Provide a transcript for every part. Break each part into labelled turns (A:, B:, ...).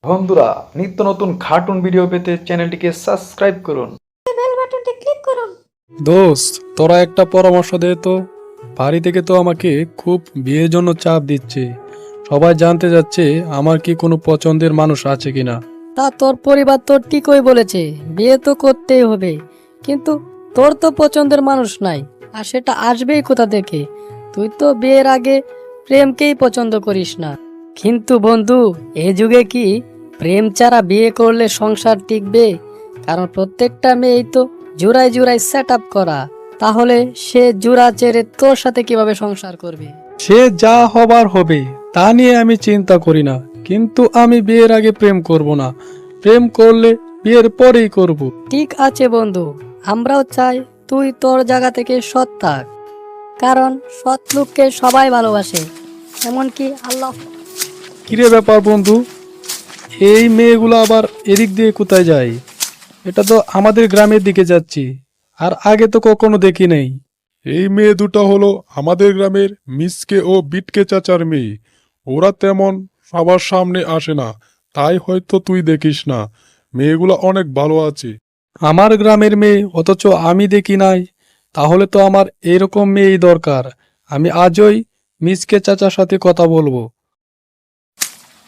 A: বন্ধুরা, নিত্য নতুন কার্টুন ভিডিও পেতে চ্যানেলটিকে সাবস্ক্রাইব করুন।
B: বেল বাটনটি ক্লিক করুন।
C: দোস্ত, তোরা একটা পরামর্শ দে তো। বাড়ি থেকে তো আমাকে খুব বিয়ের জন্য চাপ দিচ্ছে। সবাই জানতে যাচ্ছে আমার কি কোনো পছন্দের মানুষ আছে কিনা।
D: তা তোর পরিবার তোর ঠিকই বলেছে, বিয়ে তো করতেই হবে, কিন্তু তোর তো পছন্দের মানুষ নাই, আর সেটা আসবেই কোথা থেকে? তুই তো বিয়ের আগে প্রেমকেই পছন্দ করিস না। কিন্তু বন্ধু, এই যুগে কি প্রেম ছাড়া বিয়ে করলে সংসার টিকবে? কারণ প্রত্যেকটা মেয়েই তো জোড়ায় জোড়ায় সেট আপ করা, তাহলে সে জোড়া ছেড়ে তোর সাথে কিভাবে সংসার করবে?
C: সে যা হবার হবে তা নিয়ে আমি চিন্তা করি না, কিন্তু আমি বিয়ের আগে প্রেম করব না। প্রেম করলে বিয়ের পরেই করব।
D: ঠিক আছে বন্ধু, আমরাও চাই তুই তোর জায়গা থেকে সৎ থাক, কারণ সৎ লোককে সবাই ভালোবাসে, এমনকি আল্লাহ।
C: কিরে ব্যাপার বন্ধু, এই মেয়েগুলো আবার এদিক দিয়ে কোথায় যায়? এটা তো আমাদের গ্রামের দিকে যাচ্ছি, আর আগে তো কখনো দেখি নাই।
E: এই মেয়ে দুটো হলো আমাদের গ্রামের মিসকে ও বিটকে চাচার মেয়ে। ওরা তেমন সবার সামনে আসে না, তাই হয়তো তুই দেখিস না। মেয়েগুলো অনেক ভালো আছে।
C: আমার গ্রামের মেয়ে অথচ আমি দেখি নাই? তাহলে তো আমার এরকম মেয়েই দরকার। আমি আজই মিসকে চাচার সাথে কথা বলবো।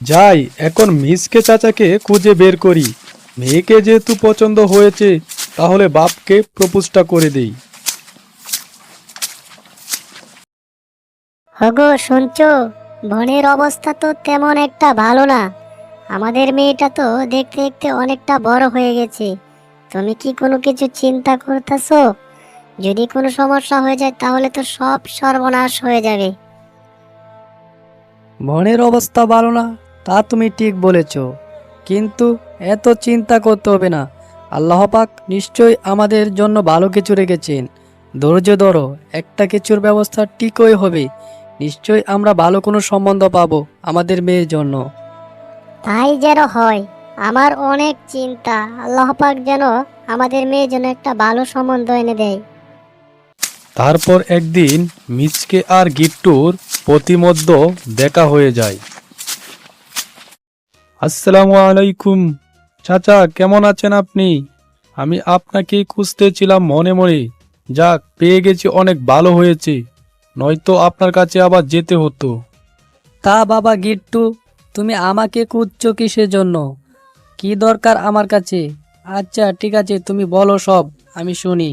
C: যাই, এখন মিসকে চাচাকে খুঁজে বের করি। মেয়েকে যেহেতু পছন্দ হয়েছে, তাহলে বাপকে প্রপোজটা করে দেই।
B: হগো শুনছো, বোনের অবস্থা তো তেমন একটা ভালো না। আমাদের মেয়েটা তো দেখতে দেখতে অনেকটা বড় হয়ে গেছে। তুমি কি কোনো কিছু চিন্তা করতেছো? যদি কোনো সমস্যা হয়ে যায় তাহলে তো সব সর্বনাশ হয়ে যাবে।
D: মনের অবস্থা ভালো না, তা তুমি ঠিক বলেছ, কিন্তু এত চিন্তা করতে হবে না। আল্লাহ পাক নিশ্চয়ই আমাদের জন্য ভালো কিছু রেখেছেন। ধৈর্য ধরো, একটা কিছুর ব্যবস্থা ঠিকই হবে। নিশ্চয়ই আমরা ভালো কোনো সম্বন্ধ পাবো আমাদের মেয়ের জন্য।
B: তাই যেন হয়। আমার অনেক চিন্তা, আল্লাহ পাক যেন আমাদের মেয়ের জন্য একটা ভালো সম্বন্ধ এনে দেয়।
C: তারপর একদিন মিচকে আর গিট্টুর প্রতিমধ্য দেখা হয়ে যায়। আসসালামু আলাইকুম চাচা, কেমন আছেন আপনি? আমি আপনাকেই খুঁজতেছিলাম মনে মনে। যাক, পেয়ে গেছি, অনেক ভালো হয়েছে, নয়তো আপনার কাছে আবার যেতে হতো।
D: তা বাবা গিট্টু, তুমি আমাকে খুঁজছো কিসের জন্য? কি দরকার আমার কাছে? আচ্ছা ঠিক আছে, তুমি বলো সব, আমি শুনি।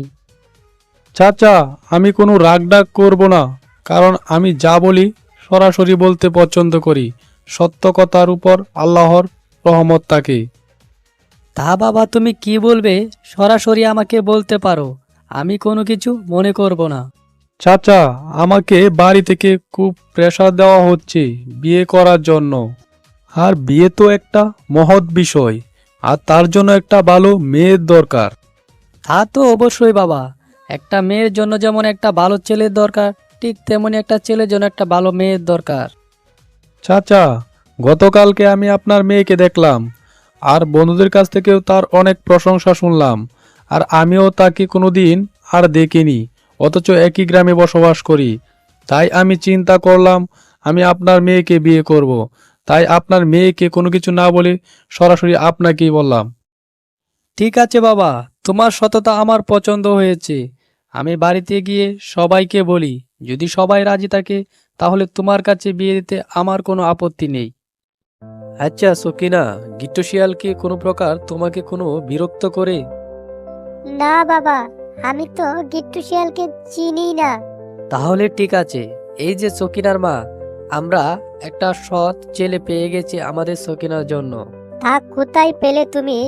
C: চাচা, আমি কোনো রাগ ডাক করব না, কারণ আমি যা বলি সরাসরি বলতে পছন্দ করি। সত্য কথার উপর আল্লাহর রহমত থাকে।
D: তা বাবা, তুমি কি বলবে সরাসরি আমাকে বলতে পারো, আমি কোনো কিছু মনে করব না।
C: চাচা, আমাকে বাড়ি থেকে খুব প্রেসার দেওয়া হচ্ছে বিয়ে করার জন্য। আর বিয়ে তো একটা মহৎ বিষয়, আর তার জন্য একটা ভালো মেয়ের দরকার।
D: তা তো অবশ্যই বাবা, একটা মেয়ের জন্য যেমন একটা ভালো ছেলের দরকার, ঠিক তেমনি একটা ছেলের জন্য একটা ভালো মেয়ের দরকার।
C: চাচা, গতকালকে আমি আপনার মেয়েকে দেখলাম, আর বন্ধুদের কাছ থেকেও তার অনেক প্রশংসা শুনলাম। আর আমিও তাকে কোনোদিন আর দেখিনি, অথচ একই গ্রামে বসবাস করি। তাই আমি চিন্তা করলাম আমি আপনার মেয়েকে বিয়ে করব। তাই আপনার মেয়েকে কোনো কিছু না বলে সরাসরি আপনাকেই বললাম। ঠিক আছে বাবা, তোমার সততা আমার পছন্দ হয়েছে। আমি বাড়িতে গিয়ে সবাইকে বলি, যদি সবাই রাজি থাকে তাহলে তোমার কাছে বিয়ে দিতে আমার কোনো আপত্তি নেই। আচ্ছা সকিনা, গিট্টু শিয়াল কি কোনো প্রকার তোমাকে কোনো বিরক্ত করে?
B: না বাবা, আমি তো গিট্টু শিয়ালকে চিনি না।
D: তাহলে ঠিক আছে, এই যে সকিনার মা, আমরা একটা সৎ ছেলে পেয়ে গেছি আমাদের সকিনার জন্য।
B: তা কোথায় পেলে তুমি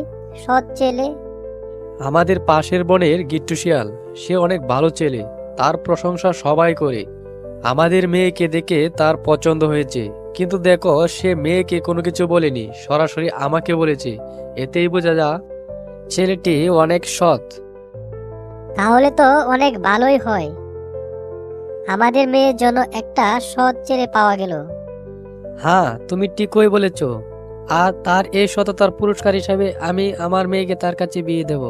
B: সৎ ছেলে?
D: আমাদের পাশের বনের গিট্টু শিয়াল, সে অনেক ভালো ছেলে, তার প্রশংসা সবাই করে। আমাদের মেয়েকে দেখে তার পছন্দ হয়েছে, কিন্তু দেখো সে মেয়েকে কোনো কিছু বলেনি, সরাসরি আমাকে বলেছে। এতেই বোঝা যা ছেলেটি অনেক সৎ।
B: তাহলে তো অনেক ভালোই হয়, আমাদের মেয়ের জন্য একটা সৎ ছেলে পাওয়া গেল।
D: হ্যাঁ, তুমি ঠিকই বলেছ। আর তার এই সততার পুরস্কার হিসাবে আমি আমার মেয়েকে তার কাছে বিয়ে দেব।